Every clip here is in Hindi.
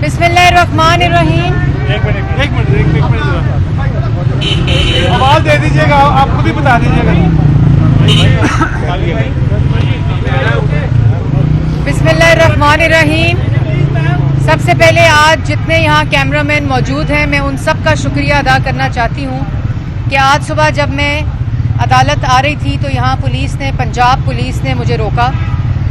बिस्मिल्लाहिर्रहमानिर्रहीम। एक मिनट आवाज दे दीजिएगा, आप खुद ही बता दीजिएगा। बिस्मिल्लाहिर्रहमानिर्रहीम। सबसे पहले आज जितने यहाँ कैमरामैन मौजूद हैं, मैं उन सब का शुक्रिया अदा करना चाहती हूँ कि आज सुबह जब मैं अदालत आ रही थी तो यहाँ पंजाब पुलिस ने मुझे रोका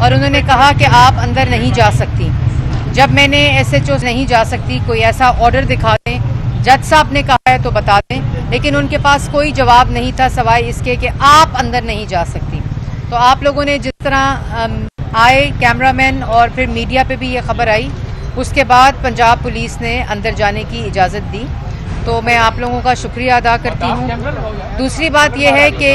और उन्होंने कहा कि आप अंदर नहीं जा सकती। जब मैंने SHO नहीं जा सकती, कोई ऐसा ऑर्डर दिखा दें, जज साहब ने कहा है तो बता दें, लेकिन उनके पास कोई जवाब नहीं था सवाए इसके कि आप अंदर नहीं जा सकती। तो आप लोगों ने जिस तरह आए कैमरामैन और फिर मीडिया पे भी ये खबर आई, उसके बाद पंजाब पुलिस ने अंदर जाने की इजाज़त दी, तो मैं आप लोगों का शुक्रिया अदा करती हूँ। दूसरी बात यह है कि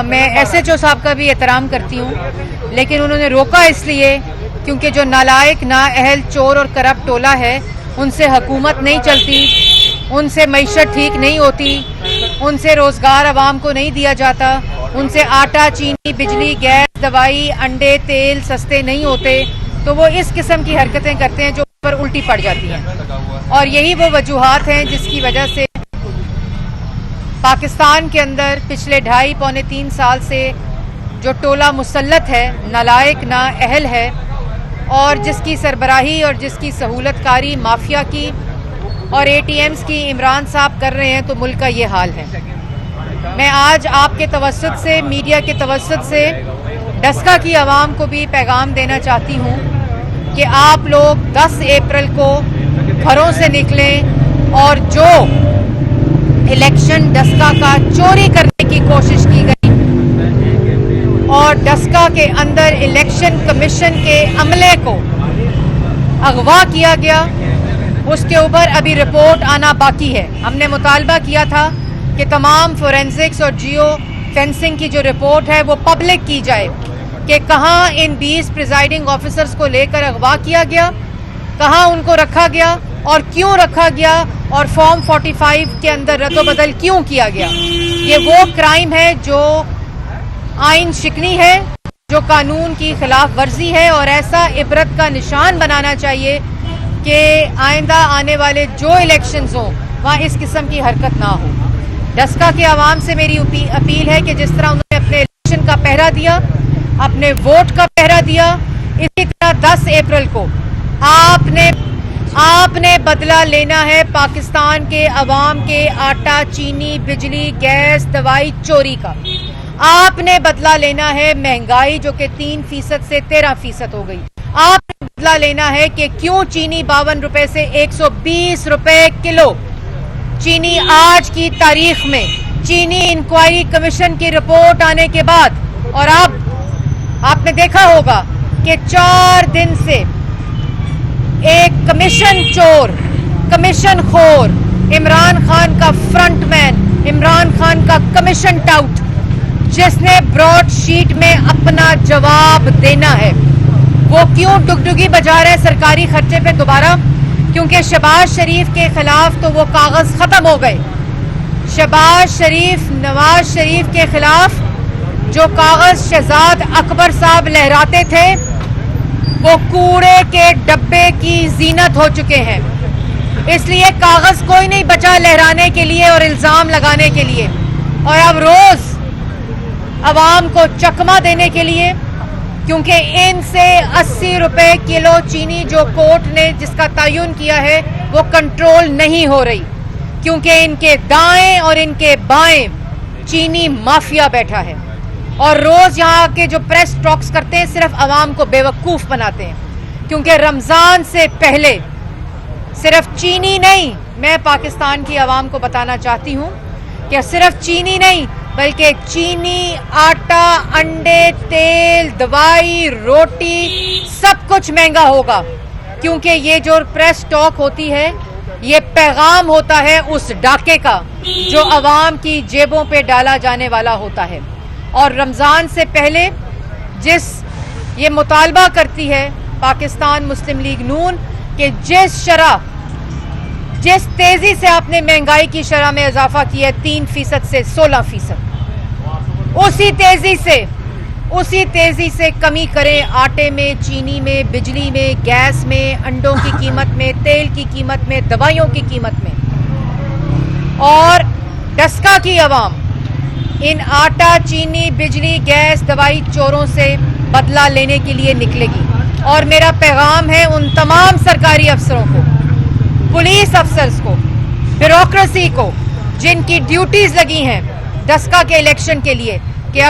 मैं SHO साहब का भी एहतराम करती हूँ, लेकिन उन्होंने रोका इसलिए क्योंकि जो नालायक, नाअहल, चोर और करप्ट टोला है, उनसे हुकूमत नहीं चलती, उनसे मईशत ठीक नहीं होती, उनसे रोज़गार आवाम को नहीं दिया जाता, उनसे आटा, चीनी, बिजली, गैस, दवाई, अंडे, तेल सस्ते नहीं होते, तो वो इस किस्म की हरकतें करते हैं जो पर उल्टी पड़ जाती हैं। और यही वो वजूहात हैं जिसकी वजह से पाकिस्तान के अंदर पिछले 2.5 पौने 3 साल से जो टोला मुसल्लत है, नालायक, नाअहल है और जिसकी सरबराही और जिसकी सहूलतकारी माफिया की और ATMs की इमरान साहब कर रहे हैं, तो मुल्क का ये हाल है। मैं आज आपके तवस्सुत से, मीडिया के तवस्सुत से डस्का की आवाम को भी पैगाम देना चाहती हूँ कि आप लोग 10 अप्रैल को घरों से निकलें और जो इलेक्शन डस्का का चोरी करने की कोशिश की गई और डस्का के अंदर इलेक्शन कमीशन के अमले को अगवा किया गया, उसके ऊपर अभी रिपोर्ट आना बाकी है। हमने मुतालबा किया था कि तमाम फोरेंसिक्स और जियो फेंसिंग की जो रिपोर्ट है वो पब्लिक की जाए कि कहाँ इन 20 प्रिजाइडिंग ऑफिसर्स को लेकर अगवा किया गया, कहाँ उनको रखा गया और क्यों रखा गया और फॉर्म 45 के अंदर रद्दोबदल क्यों किया गया। ये वो क्राइम है जो आइन शिकनी है, जो कानून की खिलाफ वर्जी है और ऐसा इबरत का निशान बनाना चाहिए कि आइंदा आने वाले जो इलेक्शंस हों वहाँ इस किस्म की हरकत ना हो। डस्का के आवाम से मेरी अपील है कि जिस तरह उन्होंने अपने इलेक्शन का पहरा दिया, अपने वोट का पहरा दिया, इसी तरह 10 अप्रैल को आपने बदला लेना है पाकिस्तान के अवाम के आटा, चीनी, बिजली, गैस, दवाई चोरी का। आपने बदला लेना है महंगाई जो कि 3% से 13% हो गई। आपने बदला लेना है कि क्यों चीनी 52 रुपए से 120 रुपए किलो। चीनी आज की तारीख में चीनी इंक्वायरी कमीशन की रिपोर्ट आने के बाद, और आपने देखा होगा कि 4 दिन से एक कमीशन चोर, कमीशन खोर, इमरान खान का फ्रंटमैन, इमरान खान का कमीशन टाउट, जिसने ब्रॉड शीट में अपना जवाब देना है, वो क्यों डुगडुगी बजा रहे सरकारी खर्चे पे दोबारा? क्योंकि शहबाज शरीफ के खिलाफ तो वो कागज खत्म हो गए। शहबाज शरीफ, नवाज शरीफ के खिलाफ जो कागज शहजाद अकबर साहब लहराते थे वो कूड़े के डब्बे की जीनत हो चुके हैं। इसलिए कागज कोई नहीं बचा लहराने के लिए और इल्जाम लगाने के लिए। और अब रोज अवाम को चकमा देने के लिए, क्योंकि इनसे 80 रुपए किलो चीनी जो कोर्ट ने जिसका तयन किया है वो कंट्रोल नहीं हो रही, क्योंकि इनके दाएं और इनके बाएं चीनी माफिया बैठा है और रोज यहाँ के जो प्रेस टॉक्स करते हैं सिर्फ अवाम को बेवकूफ बनाते हैं। क्योंकि रमजान से पहले सिर्फ चीनी नहीं, मैं पाकिस्तान की अवाम को बताना चाहती हूँ कि सिर्फ चीनी नहीं बल्कि चीनी, आटा, अंडे, तेल, दवाई, रोटी, सब कुछ महंगा होगा। क्योंकि ये जो प्रेस टॉक होती है ये पैगाम होता है उस डाके का जो अवाम की जेबों पे डाला जाने वाला होता है। और रमज़ान से पहले ये मुतालबा करती है पाकिस्तान मुस्लिम लीग नून कि जिस तेजी से आपने महंगाई की शरह में इजाफा किया है 3% से 16%, उसी तेजी से उसी तेजी से कमी करें आटे में, चीनी में, बिजली में, गैस में, अंडों की कीमत में, तेल की कीमत में, दवाइयों की कीमत में। और डस्का की आवाम इन आटा, चीनी, बिजली, गैस, दवाई चोरों से बदला लेने के लिए निकलेगी। और मेरा पैगाम है उन तमाम सरकारी अफसरों को, पुलिस अफसर्स को, ब्यूरोक्रेसी को, जिनकी ड्यूटीज लगी हैं डस्का के इलेक्शन के लिए, कि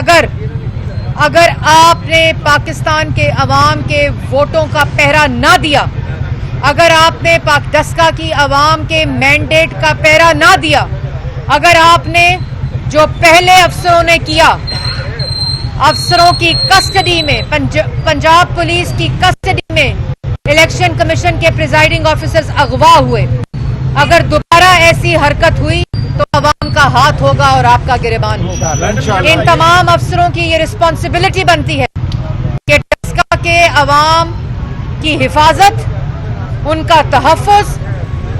अगर आपने पाकिस्तान के अवाम के वोटों का पहरा ना दिया, अगर आपने डस्का की अवाम के मैंडेट का पहरा ना दिया, अगर आपने जो पहले अफसरों ने किया, अफसरों की कस्टडी में, पंजाब पुलिस की कस्टडी में इलेक्शन कमीशन के प्रिजाइडिंग ऑफिसर्स अगवा हुए, अगर दोबारा ऐसी हरकत हुई तो अवाम का हाथ होगा और आपका गिरबान होगा। इन तमाम अफसरों की ये रिस्पॉन्सिबिलिटी बनती है कि डस्का के अवाम की हिफाजत, उनका तहफ़्फ़ुज़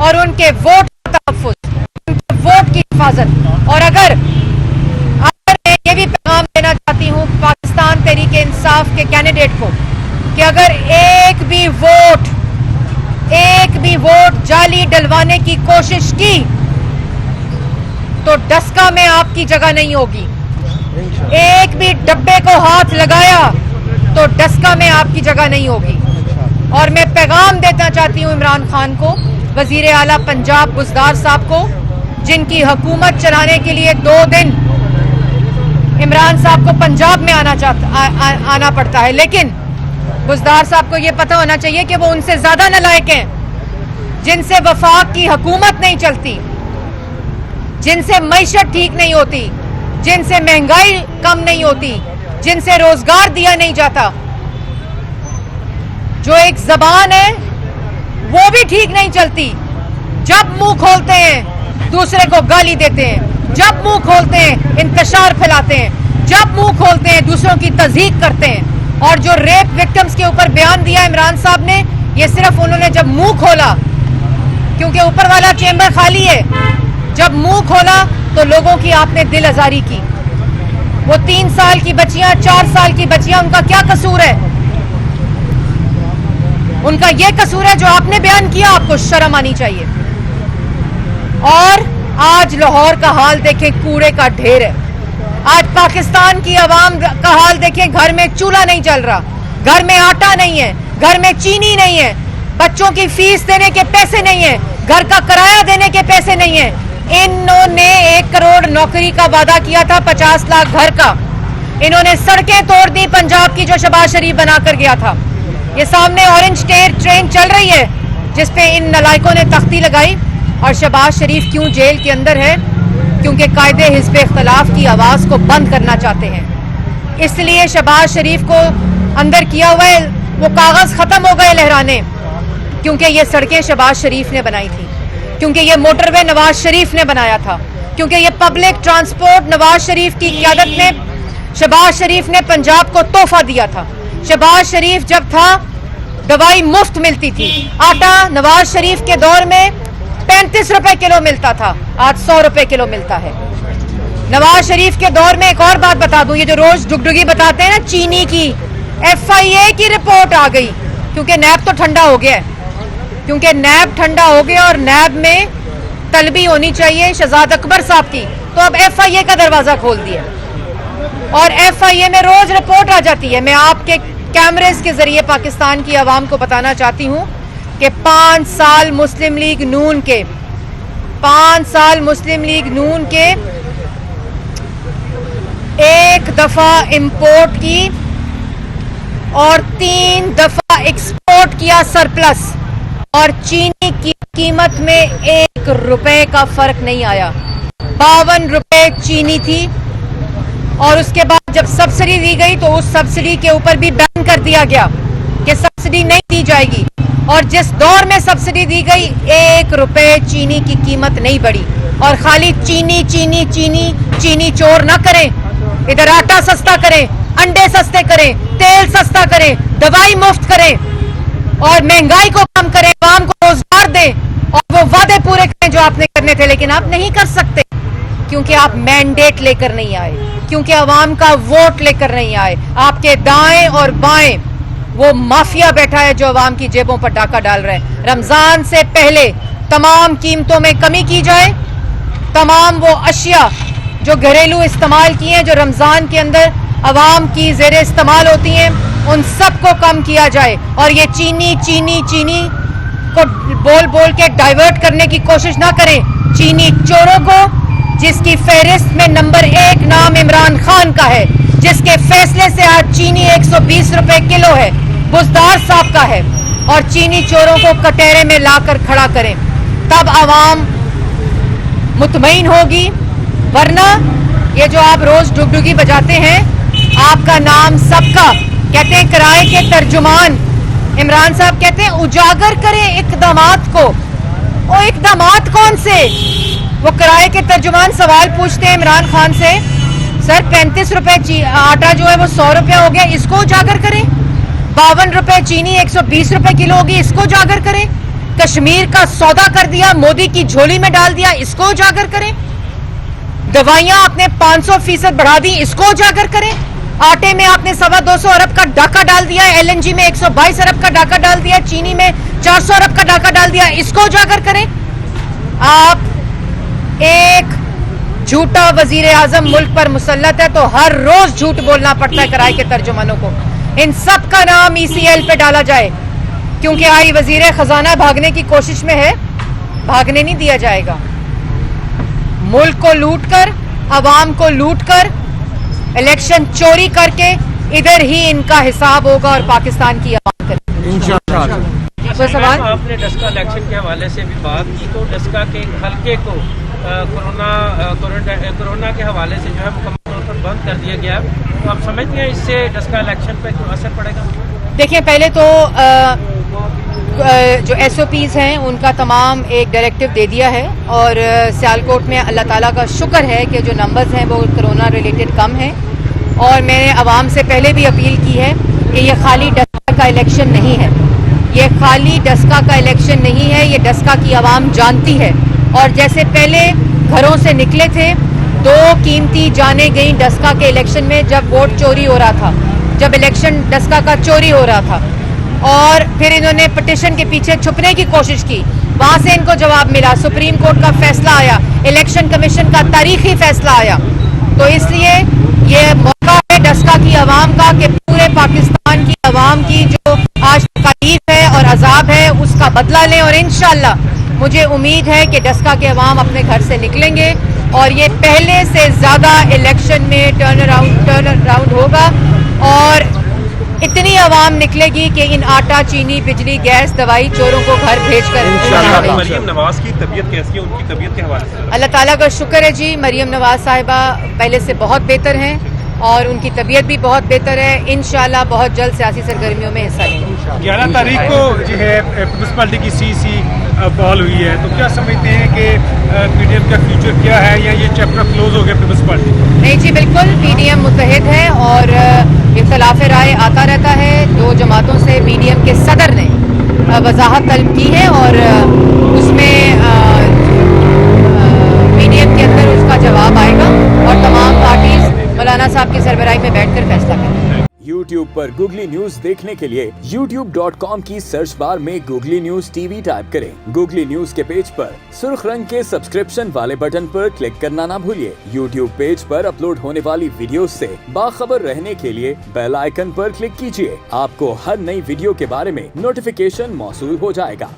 और उनके वोट का तहफ़्फ़ुज़, उनके वोट की हिफाजत। और अगर मैं ये भी पैगाम देना चाहती हूँ पाकिस्तान तहरीके इंसाफ के कैंडिडेट को कि अगर एक भी वोट जाली डलवाने की कोशिश की तो डस्का में आपकी जगह नहीं होगी। एक भी डब्बे को हाथ लगाया तो डस्का में आपकी जगह नहीं होगी। और मैं पैगाम देना चाहती हूँ इमरान खान को, वजीर आला पंजाब बुज़दार साहब को, जिनकी हुकूमत चलाने के लिए 2 दिन इमरान साहब को पंजाब में आना पड़ता है, लेकिन बुज़दार साहब को यह पता होना चाहिए कि वो उनसे ज्यादा नालायक हैं, जिनसे वफाक की हुकूमत नहीं चलती, जिनसे मईशत ठीक नहीं होती, जिनसे महंगाई कम नहीं होती, जिनसे रोजगार दिया नहीं जाता। जो एक जबान है वो भी ठीक नहीं चलती। जब मुंह खोलते हैं दूसरे को गाली देते हैं, जब मुंह खोलते हैं इंतशार फैलाते हैं, जब मुंह खोलते हैं दूसरों की तज़हीक करते हैं। और जो रेप विक्टिम्स के ऊपर बयान दिया इमरान साहब ने, ये सिर्फ उन्होंने जब मुंह खोला, क्योंकि ऊपर वाला चेंबर खाली है, जब मुंह खोला तो लोगों की आपने दिल आजारी की। वो 3 साल की बच्चियां, 4 साल की बच्चियां, उनका क्या कसूर है? उनका ये कसूर है जो आपने बयान किया, आपको शर्म आनी चाहिए। और आज लाहौर का हाल देखें, कूड़े का ढेर है। आज पाकिस्तान की आवाम का हाल देखें, घर में चूल्हा नहीं जल रहा, घर में आटा नहीं है, घर में चीनी नहीं है, बच्चों की फीस देने के पैसे नहीं है, घर का किराया देने के पैसे नहीं है। इन्होंने 1 करोड़ नौकरी का वादा किया था, 50 लाख घर का। इन्होंने सड़कें तोड़ दी पंजाब की जो शहबाज शरीफ बनाकर गया था। ये सामने ऑरेंज ट्रेन चल रही है जिसपे इन नलायकों ने तख्ती लगाई। और शहबाज शरीफ क्यों जेल के अंदर है? क्योंकि कायदे हिज़्ब इख्तिलाफ की आवाज को बंद करना चाहते हैं, इसलिए शहबाज शरीफ को अंदर किया हुआ है। वो कागज खत्म हो गए लहराने, क्योंकि ये सड़कें शहबाज शरीफ ने बनाई थी, क्योंकि ये मोटरवे नवाज शरीफ ने बनाया था, क्योंकि ये पब्लिक ट्रांसपोर्ट नवाज शरीफ की क़ियादत में शहबाज शरीफ ने पंजाब को तोहफा दिया था। शहबाज शरीफ जब था दवाई मुफ्त मिलती थी, आटा नवाज शरीफ के दौर में 35 रुपए किलो मिलता था, आज 100 रुपए किलो मिलता है। नवाज शरीफ के दौर में एक और बात बता दूं, ये जो रोज डुगडुगी बताते हैं ना चीनी की, FIA की रिपोर्ट आ गई, क्योंकि नैब तो ठंडा हो गया है, क्योंकि नैब ठंडा हो गया और नैब में तलबी होनी चाहिए शहजाद अकबर साहब की, तो अब FIA का दरवाजा खोल दिया और FIA में रोज रिपोर्ट आ जाती है। मैं आपके कैमरेज के जरिए पाकिस्तान की आवाम को बताना चाहती हूँ कि 5 साल मुस्लिम लीग नून के 1 दफा इंपोर्ट की और 3 दफा एक्सपोर्ट किया सरप्लस, और चीनी की कीमत में 1 रुपए का फर्क नहीं आया। 52 रुपए चीनी थी और उसके बाद जब सब्सिडी दी गई तो उस सब्सिडी के ऊपर भी बैन कर दिया गया कि सब्सिडी नहीं दी जाएगी। और जिस दौर में सब्सिडी दी गई 1 रुपए चीनी की कीमत नहीं बढ़ी। और खाली चीनी चीनी चीनी चीनी चोर ना करें, इधर आटा सस्ता करें, अंडे सस्ते करें, तेल सस्ता करें, दवाई मुफ्त करें और महंगाई को कम करें, आवाम को रोजगार दें और वो वादे पूरे करें जो आपने करने थे, लेकिन आप नहीं कर सकते क्योंकि आप मैंडेट लेकर नहीं आए। क्योंकि अवाम का वोट लेकर नहीं आए। आपके दाएं और बाएं वो माफिया बैठा है जो अवाम की जेबों पर डाका डाल रहे हैं। रमजान से पहले तमाम कीमतों में कमी की जाए, तमाम वो अशिया जो घरेलू इस्तेमाल की हैं, जो रमजान के अंदर अवाम की जेर इस्तेमाल होती हैं, उन सब को कम किया जाए। और ये चीनी चीनी चीनी को बोल बोल के डाइवर्ट करने की कोशिश ना करें। चीनी चोरों को, जिसकी फहरिस्त में नंबर 1 नाम इमरान खान का है, जिसके फैसले से आज चीनी 120 रुपए किलो है, बुजदार साहब का है, और चीनी चोरों को कटहरे में लाकर खड़ा करें, तब आवाम मुतमईन होगी। वरना ये जो आप रोज डुगडुगी बजाते हैं, आपका नाम सबका, कहते हैं किराए के तर्जुमान, इमरान साहब कहते हैं उजागर करें इकदामात को। ओ इकदामात कौन से? वो किराए के तर्जुमान सवाल पूछते हैं इमरान खान से, सर 35 रुपए आटा जो है वो 100 रुपया हो गया, इसको उजागर करें। 52 रुपए चीनी 120 रुपए किलो होगी, इसको उजागर करें। कश्मीर का सौदा कर दिया, मोदी की झोली में डाल दिया, इसको उजागर करें। दवाइयां आपने 500% बढ़ा दी, इसको उजागर करें। आटे में आपने 225 अरब का डाका डाल दिया, LNG में 122 अरब का डाका डाल दिया, चीनी में 400 अरब का डाका डाल दिया, इसको उजागर करें। आप एक झूठा वजीर आजम मुल्क पर मुसल्लत है तो हर रोज झूठ बोलना पड़ता है किराए के तर्जुमानों को। इन सब का नाम ECL पे डाला जाए, क्योंकि आई वजीर खजाना भागने की कोशिश में है, भागने नहीं दिया जाएगा। मुल्क को लूटकर, अवाम को लूटकर, इलेक्शन चोरी करके इधर ही इनका हिसाब होगा और पाकिस्तान की अवाम करेगी इंशाअल्लाह। कोई सवाल? आपने डस्का इलेक्शन के हवाले से भी बात की, तो डस्का के हल्के को कोरोना के हवाले से जो है मुकम्मल तौर पर बंद कर दिया गया। तो आप समझते हैं इससे डस्का इलेक्शन पर कोई असर पड़ेगा? देखिए, पहले तो जो SOPs हैं उनका तमाम एक डायरेक्टिव दे दिया है, और सियालकोट में अल्लाह ताला का शुक्र है कि जो नंबर्स हैं वो कोरोना रिलेटेड कम हैं। और मैंने आवाम से पहले भी अपील की है कि ये खाली डस्का का इलेक्शन नहीं है, ये खाली डस्का का इलेक्शन नहीं है, ये डस्का की आवाम जानती है। और जैसे पहले घरों से निकले थे, 2 कीमती जाने गई डस्का के इलेक्शन में, जब वोट चोरी हो रहा था, जब इलेक्शन डस्का का चोरी हो रहा था, और फिर इन्होंने पिटीशन के पीछे छुपने की कोशिश की, वहां से इनको जवाब मिला, सुप्रीम कोर्ट का फैसला आया, इलेक्शन कमीशन का तारीखी फैसला आया। तो इसलिए ये मौका है डस्का की आवाम का कि पूरे पाकिस्तान की आवाम की जो आज तकलीफ है और अजाब है उसका बदला लें। और इंशाअल्लाह मुझे उम्मीद है कि डस्का के अवाम अपने घर से निकलेंगे और ये पहले से ज्यादा इलेक्शन में टर्न अराउंड होगा, और इतनी आवाम निकलेगी कि इन आटा, चीनी, बिजली, गैस, दवाई चोरों को घर भेजकर। मरियम नवाज की तबीयत कैसी है, उनकी तबीयत के हवाले से? अल्लाह ताला का शुक्र है जी, मरियम नवाज साहिबा पहले से बहुत बेहतर हैं और उनकी तबीयत भी बहुत बेहतर है। इंशाल्लाह बहुत जल्द सियासी सरगर्मियों में हिस्सा लेंगे। 11 तारीख को जो है म्यूनसिपालिटी की CC बॉल हुई है, तो क्या समझते हैं कि PDM का फ्यूचर क्या है, या ये चैप्टर क्लोज हो गया म्यूनसिपालिटी? नहीं जी, बिल्कुल PDM मुत्तहिद है और इख्तलाफ राय आता रहता है। 2 जमातों से PDM के सदर ने वजाहत तलब की है और उसमें PDM के अंदर उसका जवाब आएगा और तमाम पार्टीज मौलाना साहब की सरबराही में बैठकर फैसला करेंगे। YouTube पर गूगली न्यूज देखने के लिए youtube.com की सर्च बार में गूगली न्यूज TV टाइप करें। गूगली न्यूज के पेज पर सुर्ख रंग के सब्सक्रिप्शन वाले बटन पर क्लिक करना ना भूलिए। YouTube पेज पर अपलोड होने वाली वीडियोस से बाखबर रहने के लिए बेल आइकन पर क्लिक कीजिए। आपको हर नई वीडियो के बारे में नोटिफिकेशन मौसूल हो जाएगा।